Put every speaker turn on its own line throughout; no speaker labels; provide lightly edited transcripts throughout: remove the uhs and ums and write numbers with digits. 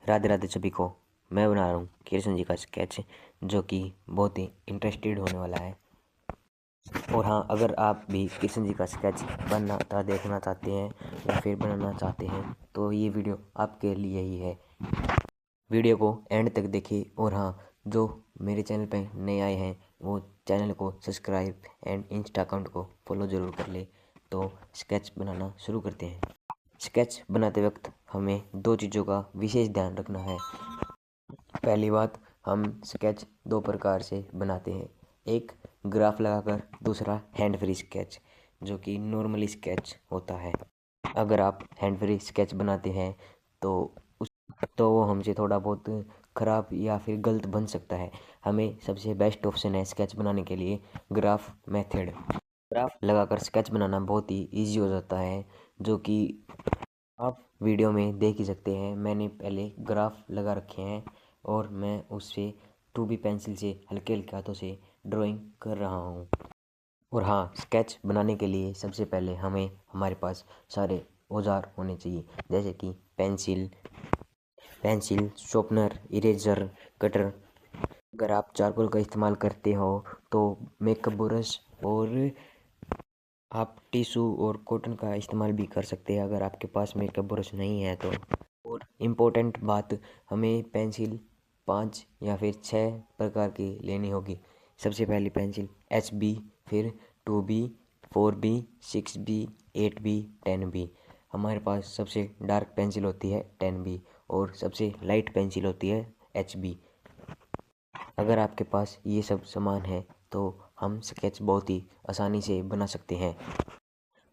राधे राधे सभी को। मैं बना रहा हूँ कृष्ण जी का स्केच जो कि बहुत ही इंटरेस्टेड होने वाला है। और हाँ, अगर आप भी कृष्ण जी का स्केच बनना देखना चाहते हैं या फिर बनाना चाहते हैं तो ये वीडियो आपके लिए ही है। वीडियो को एंड तक देखिए। और हाँ, जो मेरे चैनल पे नए आए हैं वो चैनल को सब्सक्राइब एंड इंस्टा अकाउंट को फॉलो ज़रूर कर ले। तो स्केच बनाना शुरू करते हैं। स्केच बनाते वक्त हमें दो चीज़ों का विशेष ध्यान रखना है। पहली बात, हम स्केच दो प्रकार से बनाते हैं, एक ग्राफ लगाकर, दूसरा हैंड फ्री स्केच जो कि नॉर्मली स्केच होता है। अगर आप हैंड फ्री स्केच बनाते हैं तो वो हमसे थोड़ा बहुत ख़राब या फिर गलत बन सकता है। हमें सबसे बेस्ट ऑप्शन है स्केच बनाने के लिए ग्राफ मेथड। ग्राफ लगाकर स्केच बनाना बहुत ही ईजी हो जाता है, जो कि आप वीडियो में देख ही सकते हैं। मैंने पहले ग्राफ लगा रखे हैं और मैं उससे 2B पेंसिल से हल्के हल्के हाथों से ड्राइंग कर रहा हूँ। और हाँ, स्केच बनाने के लिए सबसे पहले हमारे पास सारे औजार होने चाहिए, जैसे कि पेंसिल, शॉर्पनर, इरेजर, कटर। अगर आप चारकोल का इस्तेमाल करते हो तो मेकअप ब्रश, और आप टिश्यू और कॉटन का इस्तेमाल भी कर सकते हैं अगर आपके पास मेकअप ब्रश नहीं है तो। और इम्पोर्टेंट बात, हमें पेंसिल 5 या फिर 6 प्रकार की लेनी होगी। सबसे पहली पेंसिल HB, फिर 2B, 4B, 6B, 8B, 10B। हमारे पास सबसे डार्क पेंसिल होती है 10B और सबसे लाइट पेंसिल होती है HB। अगर आपके पास ये सब सामान है तो हम स्केच बहुत ही आसानी से बना सकते हैं।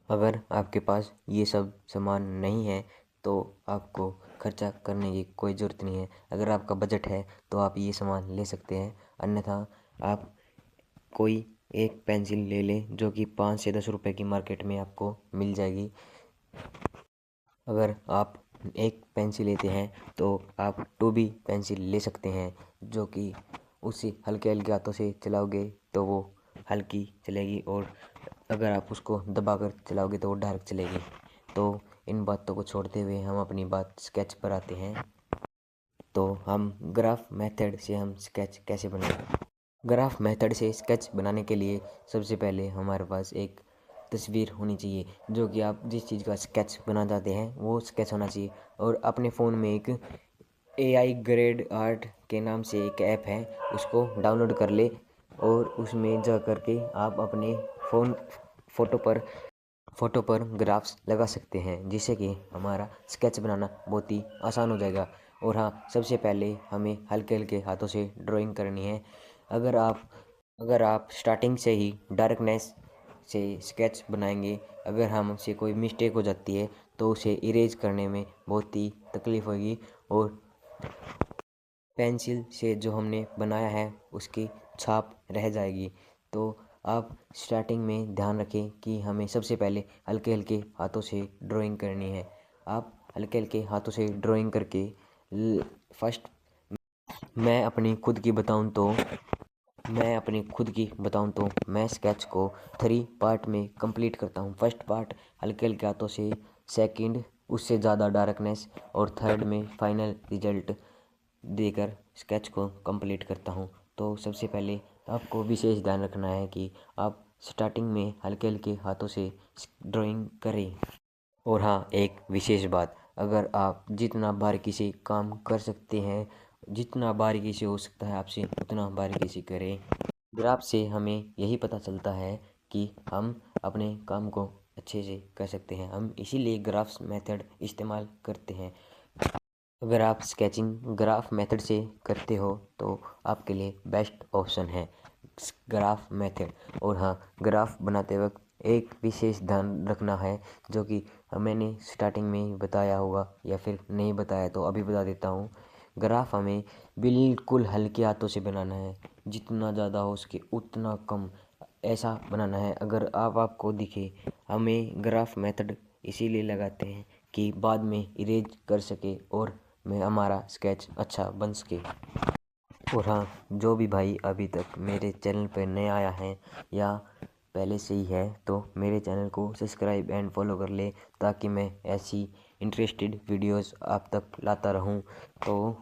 अगर आपके पास ये सब सामान नहीं है तो आपको खर्चा करने की कोई ज़रूरत नहीं है। अगर आपका बजट है तो आप ये सामान ले सकते हैं, अन्यथा आप कोई एक पेंसिल ले लें जो कि 5 से 10 रुपए की मार्केट में आपको मिल जाएगी। अगर आप एक पेंसिल लेते हैं तो आप 2B पेंसिल ले सकते हैं, जो कि उसे हल्के हल्के हाथों से चलाओगे तो वो हल्की चलेगी, और अगर आप उसको दबाकर चलाओगे तो वो डार्क चलेगी। तो इन बातों को छोड़ते हुए हम अपनी बात स्केच पर आते हैं। तो हम ग्राफ मेथड से हम स्केच कैसे बनाएंगे। ग्राफ मेथड से स्केच बनाने के लिए सबसे पहले हमारे पास एक तस्वीर होनी चाहिए, जो कि आप जिस चीज़ का स्केच बनाना चाहते हैं वो स्केच होना चाहिए। और अपने फ़ोन में एक AI ग्रेड आर्ट के नाम से एक ऐप है, उसको डाउनलोड कर ले और उसमें जा कर के आप अपने फ़ोटो पर ग्राफ्स लगा सकते हैं, जिससे कि हमारा स्केच बनाना बहुत ही आसान हो जाएगा। और हाँ, सबसे पहले हमें हल्के हल्के हाथों से ड्राइंग करनी है। अगर आप स्टार्टिंग से ही डार्कनेस से स्केच बनाएंगे, अगर हमसे कोई मिस्टेक हो जाती है तो उसे इरेज करने में बहुत ही तकलीफ़ होगी, और पेंसिल से जो हमने बनाया है उसकी छाप रह जाएगी। तो आप स्टार्टिंग में ध्यान रखें कि हमें सबसे पहले हल्के हल्के हाथों से ड्राइंग करनी है। आप हल्के हल्के हाथों से ड्राइंग करके फर्स्ट मैं अपनी खुद की बताऊं तो मैं स्केच को 3 पार्ट में कंप्लीट करता हूं। फर्स्ट पार्ट हल्के हल्के हाथों से, सेकंड उससे ज़्यादा डार्कनेस, और थर्ड में फाइनल रिजल्ट देकर स्केच को कंप्लीट करता हूं। तो सबसे पहले आपको विशेष ध्यान रखना है कि आप स्टार्टिंग में हल्के हल्के हाथों से ड्राइंग करें। और हाँ, एक विशेष बात, अगर आप जितना बारीकी से काम कर सकते हैं, जितना बारीकी से हो सकता है आपसे उतना बारीकी से करें। ग्राफ से हमें यही पता चलता है कि हम अपने काम को अच्छे से कर सकते हैं। हम इसीलिए ग्राफ्स मेथड इस्तेमाल करते हैं। अगर आप स्केचिंग ग्राफ मेथड से करते हो तो आपके लिए बेस्ट ऑप्शन है ग्राफ मेथड। और हाँ, ग्राफ बनाते वक्त एक विशेष ध्यान रखना है, जो कि मैंने स्टार्टिंग में ही बताया होगा या फिर नहीं बताया तो अभी बता देता हूँ। ग्राफ हमें बिल्कुल हल्के हाथों से बनाना है, जितना ज़्यादा हो सके उतना कम, ऐसा बनाना है। अगर आपको दिखे, हमें ग्राफ मेथड इसीलिए लगाते हैं कि बाद में इरेज कर सके और में हमारा स्केच अच्छा बन सके। और हाँ, जो भी भाई अभी तक मेरे चैनल पर नया आया है या पहले से ही है तो मेरे चैनल को सब्सक्राइब एंड फॉलो कर ले, ताकि मैं ऐसी इंटरेस्टेड वीडियोस आप तक लाता रहूं। तो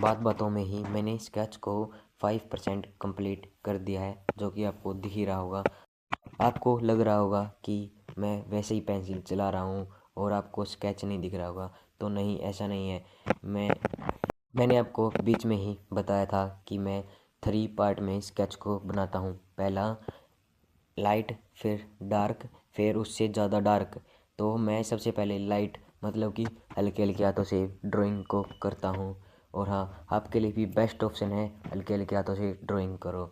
बातों में ही मैंने स्केच को 5% कंप्लीट कर दिया है, जो कि आपको दिख ही रहा होगा। आपको लग रहा होगा कि मैं वैसे ही पेंसिल चला रहा हूँ और आपको स्केच नहीं दिख रहा होगा, तो नहीं, ऐसा नहीं है। मैंने आपको बीच में ही बताया था कि मैं 3 पार्ट में स्केच को बनाता हूँ। पहला लाइट, फिर डार्क, फिर उससे ज़्यादा डार्क। तो मैं सबसे पहले लाइट मतलब कि हल्के हल्के हाथों से ड्राइंग को करता हूँ। और हाँ, आपके लिए भी बेस्ट ऑप्शन है, हल्के हल्के हाथों से ड्राइंग करो।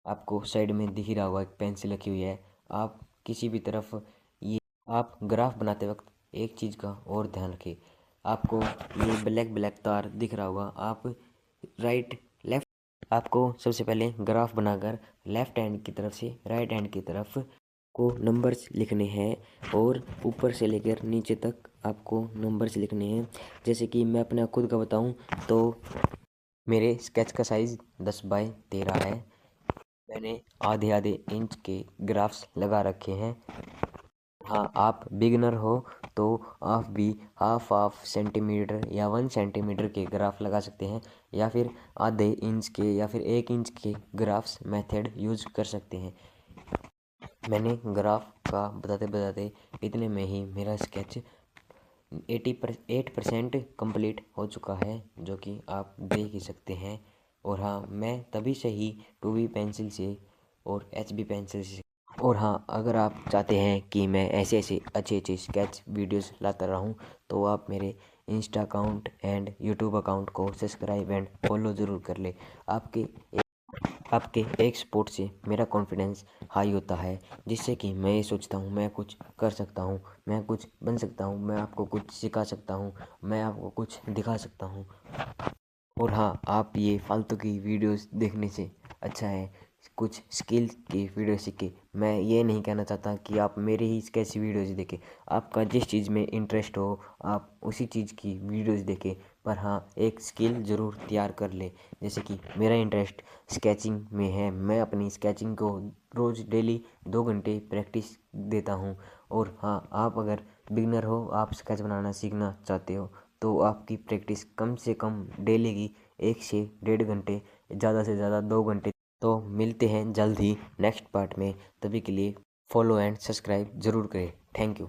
आपको साइड में दिख ही रहा होगा, एक पेंसिल रखी हुई है। आप किसी भी तरफ ये आप ग्राफ बनाते वक्त एक चीज़ का और ध्यान रखें। आपको ये ब्लैक ब्लैक तार दिख रहा होगा, आप राइट लेफ्ट आपको सबसे पहले ग्राफ बनाकर लेफ्ट हैंड की तरफ से राइट हैंड की तरफ को नंबर्स लिखने हैं और ऊपर से लेकर नीचे तक आपको नंबर्स लिखने हैं। जैसे कि मैं अपना खुद का बताऊं तो मेरे स्केच का साइज़ 10x13 है। मैंने आधे आधे इंच के ग्राफ्स लगा रखे हैं। हाँ, आप बिगिनर हो तो आप भी हाफ सेंटीमीटर या 1 सेंटीमीटर के ग्राफ लगा सकते हैं, या फिर आधे इंच के या फिर 1 इंच के ग्राफ्स मेथड यूज़ कर सकते हैं। मैंने ग्राफ का बताते बताते इतने में ही मेरा स्केच 8% कंप्लीट हो चुका है, जो कि आप देख ही सकते हैं। और हाँ, मैं तभी से ही 2B पेंसिल से और HB पेंसिल से और हाँ, अगर आप चाहते हैं कि मैं ऐसे ऐसे अच्छे अच्छे स्केच वीडियोस लाता रहूं, तो आप मेरे Insta account and YouTube account को सब्सक्राइब एंड फॉलो ज़रूर कर ले। आपके एक सपोर्ट से मेरा कॉन्फिडेंस हाई होता है, जिससे कि मैं ये सोचता हूँ मैं कुछ कर सकता हूँ, मैं कुछ बन सकता हूँ, मैं आपको कुछ सिखा सकता हूँ, मैं आपको कुछ दिखा सकता हूँ। और हाँ, आप ये फालतू की वीडियोस देखने से अच्छा है कुछ स्किल की वीडियो सीखे। मैं ये नहीं कहना चाहता कि आप मेरी ही कैसी वीडियोस देखें। आपका जिस चीज़ में इंटरेस्ट हो आप उसी चीज़ की वीडियोस देखें, पर हाँ, एक स्किल ज़रूर तैयार कर ले। जैसे कि मेरा इंटरेस्ट स्केचिंग में है, मैं अपनी स्केचिंग को रोज़ डेली 2 घंटे प्रैक्टिस देता हूँ। और हाँ, आप अगर बिगनर हो, आप स्केच बनाना सीखना चाहते हो, तो आपकी प्रैक्टिस कम से कम डेली की 1 से 1.5 घंटे, ज़्यादा से ज़्यादा 2 घंटे। तो मिलते हैं जल्द ही नेक्स्ट पार्ट में, तभी के लिए फॉलो एंड सब्सक्राइब ज़रूर करें। Thank you.